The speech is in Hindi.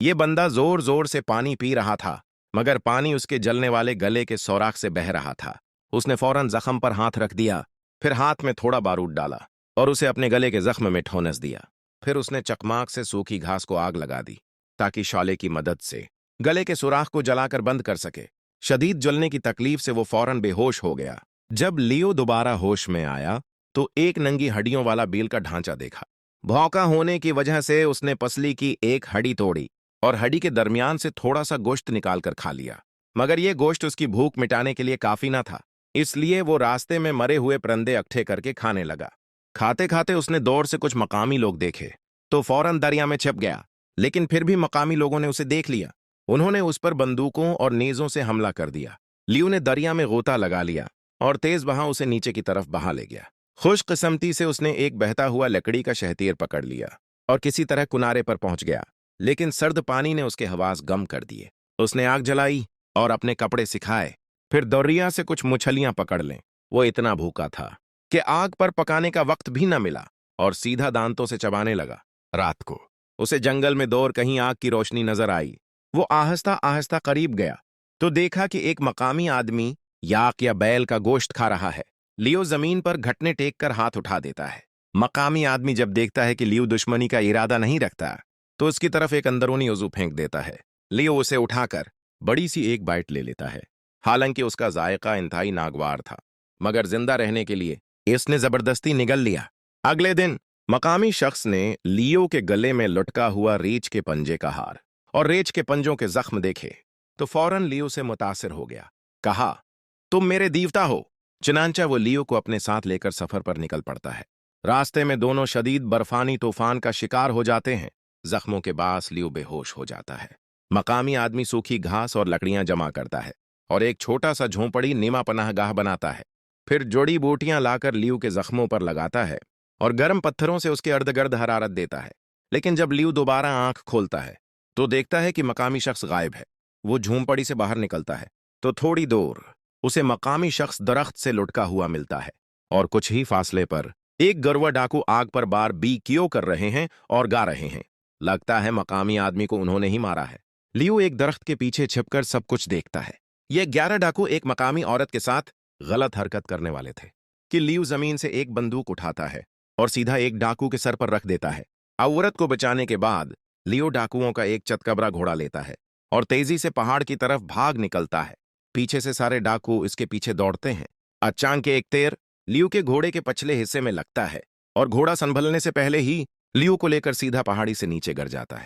ये बंदा जोर जोर से पानी पी रहा था, मगर पानी उसके जलने वाले गले के सौराख से बह रहा था। उसने फौरन जख्म पर हाथ रख दिया, फिर हाथ में थोड़ा बारूद डाला और उसे अपने गले के जख्म में ठोनस दिया। फिर उसने चकमाक से सूखी घास को आग लगा दी ताकि शॉले की मदद से गले के सुराख को जलाकर बंद कर सके। शदीद जलने की तकलीफ से वो फौरन बेहोश हो गया। जब लियो दोबारा होश में आया तो एक नंगी हड्डियों वाला बील का ढांचा देखा। भौंका होने की वजह से उसने पसली की एक हड्डी तोड़ी और हड्डी के दरमियान से थोड़ा सा गोश्त निकालकर खा लिया। मगर यह गोश्त उसकी भूख मिटाने के लिए काफी ना था, इसलिए वो रास्ते में मरे हुए परिंदे इकट्ठे करके खाने लगा। खाते खाते उसने दौर से कुछ मकामी लोग देखे तो फौरन दरिया में छिप गया, लेकिन फिर भी मकामी लोगों ने उसे देख लिया। उन्होंने उस पर बंदूकों और नेजों से हमला कर दिया। लियो ने दरिया में गोता लगा लिया और तेज बहाव उसे नीचे की तरफ बहा ले गया। खुशकिस्मती से उसने एक बहता हुआ लकड़ी का शहतीर पकड़ लिया और किसी तरह किनारे पर पहुंच गया, लेकिन सर्द पानी ने उसके हवास गम कर दिए। उसने आग जलाई और अपने कपड़े सिखाए, फिर दौरिया से कुछ मछलियां पकड़ लें। वो इतना भूखा था कि आग पर पकाने का वक्त भी न मिला और सीधा दांतों से चबाने लगा। रात को उसे जंगल में दौर कहीं आग की रोशनी नजर आई। वो आहिस्ता आहिस्ता करीब गया तो देखा कि एक मकामी आदमी याक या बैल का गोश्त खा रहा है। लियो जमीन पर घुटने टेक कर हाथ उठा देता है। मकामी आदमी जब देखता है कि लियो दुश्मनी का इरादा नहीं रखता तो उसकी तरफ एक अंदरूनी उज़ू फेंक देता है। लियो उसे उठाकर बड़ी सी एक बाइट ले लेता है। हालांकि उसका जायका इंतहाई नागवार था, मगर जिंदा रहने के लिए इसने जबरदस्ती निगल लिया। अगले दिन मकामी शख्स ने लियो के गले में लटका हुआ रीछ के पंजे का हार और रीछ के पंजों के जख्म देखे तो फौरन लियो से मुतासिर हो गया। कहा, तुम मेरे दीवता हो। चनांचा वो लियो को अपने साथ लेकर सफर पर निकल पड़ता है। रास्ते में दोनों शदीद बर्फानी तूफान का शिकार हो जाते हैं। जख्मों के बास लियो बेहोश हो जाता है। मकामी आदमी सूखी घास और लकड़ियां जमा करता है और एक छोटा सा झोंपड़ी नीमा पनाहगाह बनाता है। फिर जड़ी बूटियां लाकर लियो के जख्मों पर लगाता है और गर्म पत्थरों से उसके अर्द गर्द हरारत देता है। लेकिन जब लियो दोबारा आंख खोलता है तो देखता है कि मकामी शख्स गायब है। वो झोंपड़ी से बाहर निकलता है तो थोड़ी दूर उसे मकामी शख्स दरख्त से लुढ़का हुआ मिलता है और कुछ ही फासले पर एक गरुआ डाकू आग पर बार बी क्यों कर रहे हैं और गा रहे हैं। लगता है मकामी आदमी को उन्होंने ही मारा है। लियो एक दरख्त के पीछे छिपकर सब कुछ देखता है। ये 11 डाकू एक मकामी औरत के साथ गलत हरकत करने वाले थे कि लियो जमीन से एक बंदूक उठाता है और सीधा एक डाकू के सर पर रख देता है। औरत को बचाने के बाद लियो डाकुओं का एक चतकबरा घोड़ा लेता है और तेजी से पहाड़ की तरफ भाग निकलता है। पीछे से सारे डाकू इसके पीछे दौड़ते हैं। अचानक एक तीर लियो के घोड़े के पछले हिस्से में लगता है और घोड़ा संभलने से पहले ही लियो को लेकर सीधा पहाड़ी से नीचे गिर जाता है।